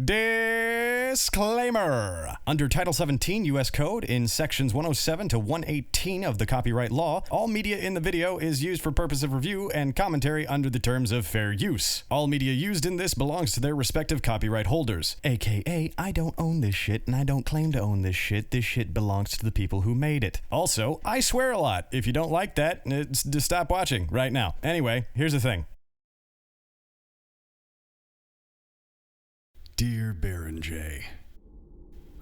Disclaimer! Under Title 17 U.S. Code, in Sections 107 to 118 of the Copyright Law, all media in the video is used for purpose of review and commentary under the terms of fair use. All media used in this belongs to their respective copyright holders. AKA, I don't own this shit and I don't claim to own this shit. This shit belongs to the people who made it. Also, I swear a lot. If you don't like that, just stop watching right now. Anyway, here's the thing. Dear Baron J,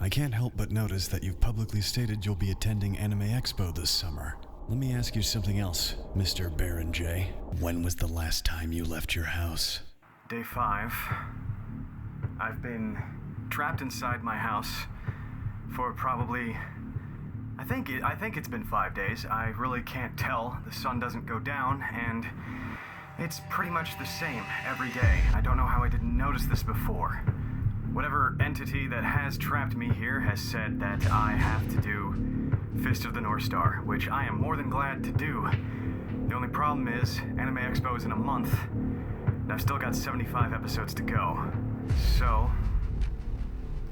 I can't help but notice that you've publicly stated you'll be attending Anime Expo this summer. Let me ask you something else, Mr. Baron J. When was the last time you left your house? Day 5. I've been trapped inside my house for probably... I think it's been 5 days. I really can't tell. The sun doesn't go down, and it's pretty much the same every day. I don't know how I didn't notice this before. Whatever entity that has trapped me here has said that I have to do Fist of the North Star, which I am more than glad to do. The only problem is, Anime Expo is in a month, and I've still got 75 episodes to go. So,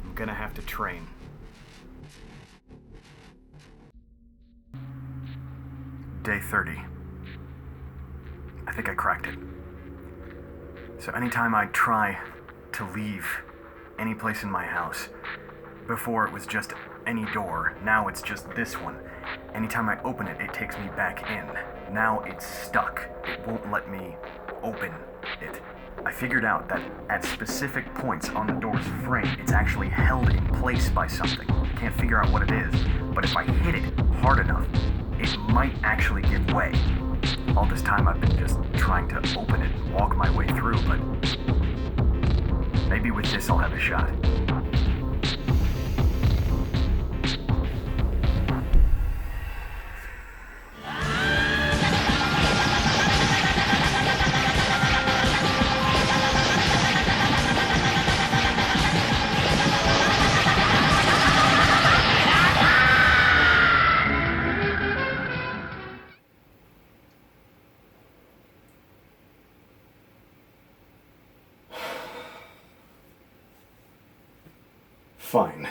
I'm gonna have to train. Day 30. I think I cracked it. So anytime I try to leave any place in my house, before it was just any door, now it's just this one. Anytime I open it, it takes me back in. Now it's stuck. It won't let me open it. I figured out that at specific points on the door's frame, it's actually held in place by something. I can't figure out what it is, but if I hit it hard enough, it might actually give way. All this time I've been just trying to open it and walk my way through, but maybe with this I'll have a shot. Fine.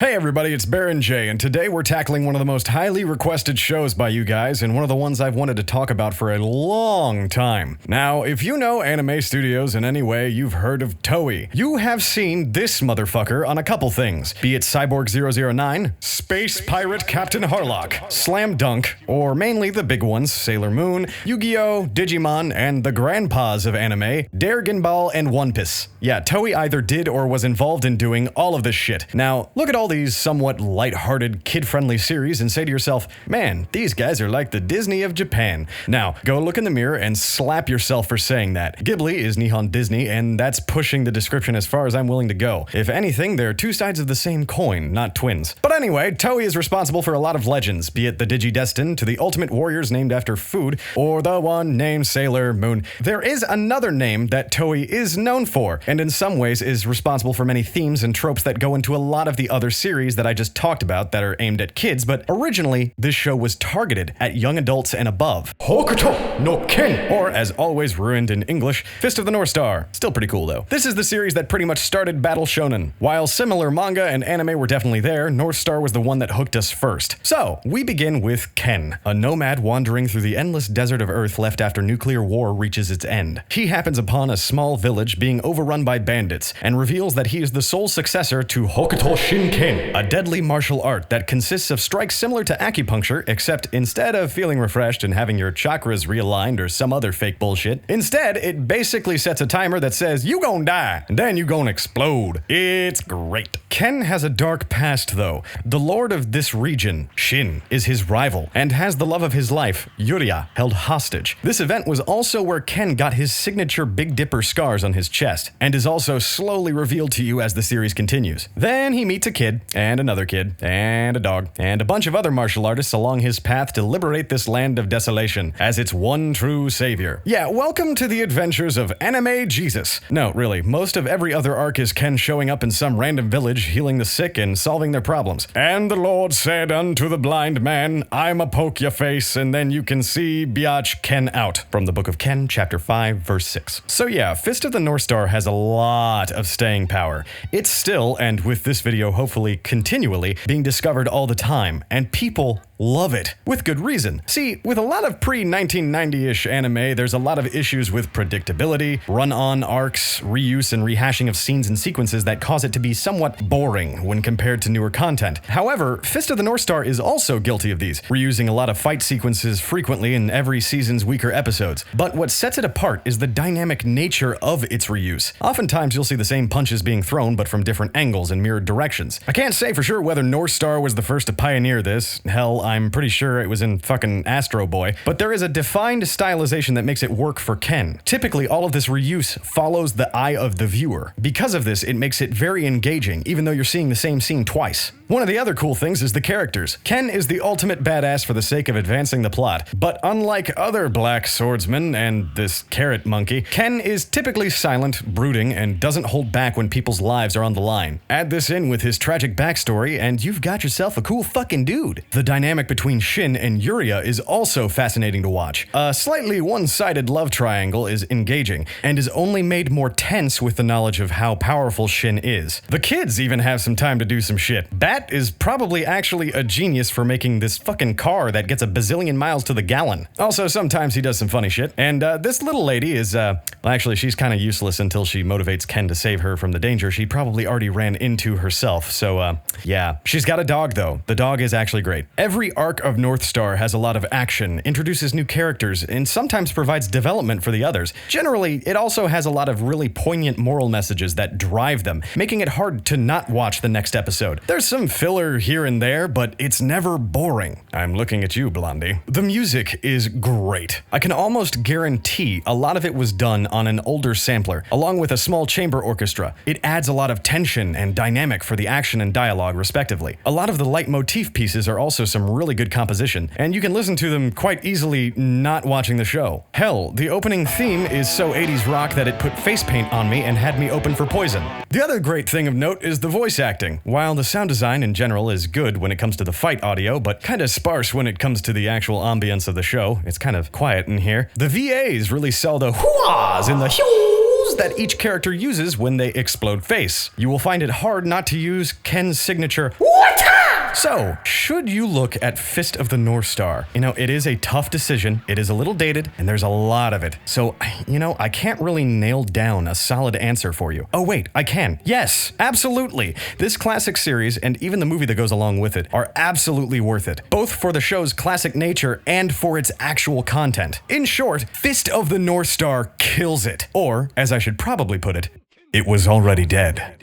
Hey everybody, it's Baron J, and today we're tackling one of the most highly requested shows by you guys, and one of the ones I've wanted to talk about for a long time. Now, if you know anime studios in any way, you've heard of Toei. You have seen this motherfucker on a couple things, be it Cyborg 009, Space Pirate Captain Harlock, Slam Dunk, or mainly the big ones, Sailor Moon, Yu-Gi-Oh!, Digimon, and the grandpas of anime, Dragon Ball and One Piece. Yeah, Toei either did or was involved in doing all of this shit. Now, look at all these somewhat light-hearted, kid-friendly series and say to yourself, man, these guys are like the Disney of Japan. Now, go look in the mirror and slap yourself for saying that. Ghibli is Nihon Disney, and that's pushing the description as far as I'm willing to go. If anything, they're two sides of the same coin, not twins. But anyway, Toei is responsible for a lot of legends, be it the Digidestined to the ultimate warriors named after food, or the one named Sailor Moon. There is another name that Toei is known for, and in some ways is responsible for many themes and tropes that go into a lot of the other series that I just talked about that are aimed at kids, but originally this show was targeted at young adults and above. Hokuto no Ken, or as always ruined in English, Fist of the North Star. Still pretty cool though. This is the series that pretty much started Battle Shonen. While similar manga and anime were definitely there, North Star was the one that hooked us first. So, we begin with Ken, a nomad wandering through the endless desert of Earth left after nuclear war reaches its end. He happens upon a small village being overrun by bandits, and reveals that he is the sole successor to Hokuto Shinken, a deadly martial art that consists of strikes similar to acupuncture, except instead of feeling refreshed and having your chakras realigned or some other fake bullshit, instead it basically sets a timer that says you gon' die, and then you gon' explode. It's great. Ken has a dark past though. The lord of this region, Shin, is his rival, and has the love of his life, Yuria, held hostage. This event was also where Ken got his signature Big Dipper scars on his chest, and is also slowly revealed to you as the series continues. Then he meets a kid, and another kid, and a dog, and a bunch of other martial artists along his path to liberate this land of desolation as its one true savior. Yeah, welcome to the adventures of Anime Jesus. No, really, most of every other arc is Ken showing up in some random village, healing the sick and solving their problems. And the Lord said unto the blind man, I'ma poke your face, and then you can see biatch Ken out. From the book of Ken, chapter 5, verse 6. So yeah, Fist of the North Star has a lot of staying power. It's still, and with this video hopefully continually, being discovered all the time, and people love it, with good reason. See, with a lot of pre-1990-ish anime, there's a lot of issues with predictability, run-on arcs, reuse and rehashing of scenes and sequences that cause it to be somewhat boring when compared to newer content. However, Fist of the North Star is also guilty of these, reusing a lot of fight sequences frequently in every season's weaker episodes. But what sets it apart is the dynamic nature of its reuse. Oftentimes you'll see the same punches being thrown, but from different angles and mirrored directions. I can't say for sure whether North Star was the first to pioneer this. Hell, I'm pretty sure it was in fucking Astro Boy, but there is a defined stylization that makes it work for Ken. Typically, all of this reuse follows the eye of the viewer. Because of this, it makes it very engaging, even though you're seeing the same scene twice. One of the other cool things is the characters. Ken is the ultimate badass for the sake of advancing the plot, but unlike other black swordsmen and this carrot monkey, Ken is typically silent, brooding, and doesn't hold back when people's lives are on the line. Add this in with his tragic backstory, and you've got yourself a cool fucking dude. The dynamic between Shin and Yuria is also fascinating to watch. A slightly one-sided love triangle is engaging, and is only made more tense with the knowledge of how powerful Shin is. The kids even have some time to do some shit. Bat is probably actually a genius for making this fucking car that gets a bazillion miles to the gallon. Also, sometimes he does some funny shit, and this little lady is, well, actually, she's kind of useless until she motivates Ken to save her from the danger she probably already ran into herself, so, yeah. She's got a dog, though. The dog is actually great. Every arc of North Star has a lot of action, introduces new characters, and sometimes provides development for the others. Generally, it also has a lot of really poignant moral messages that drive them, making it hard to not watch the next episode. There's some filler here and there, but it's never boring. I'm looking at you, Blondie. The music is great. I can almost guarantee a lot of it was done on an older sampler, along with a small chamber orchestra. It adds a lot of tension and dynamic for the action and dialogue, respectively. A lot of the leitmotif pieces are also some really good composition, and you can listen to them quite easily not watching the show. Hell, the opening theme is so 80s rock that it put face paint on me and had me open for Poison. The other great thing of note is the voice acting. While the sound design in general is good when it comes to the fight audio, but kinda sparse when it comes to the actual ambience of the show, it's kind of quiet in here, the VAs really sell the hoo-ahs and the hues that each character uses when they explode face. You will find it hard not to use Ken's signature "What?" So, should you look at Fist of the North Star? You know, it is a tough decision, it is a little dated, and there's a lot of it. So, you know, I can't really nail down a solid answer for you. Oh wait, I can. Yes, absolutely. This classic series, and even the movie that goes along with it, are absolutely worth it. Both for the show's classic nature and for its actual content. In short, Fist of the North Star kills it. Or, as I should probably put it was already dead.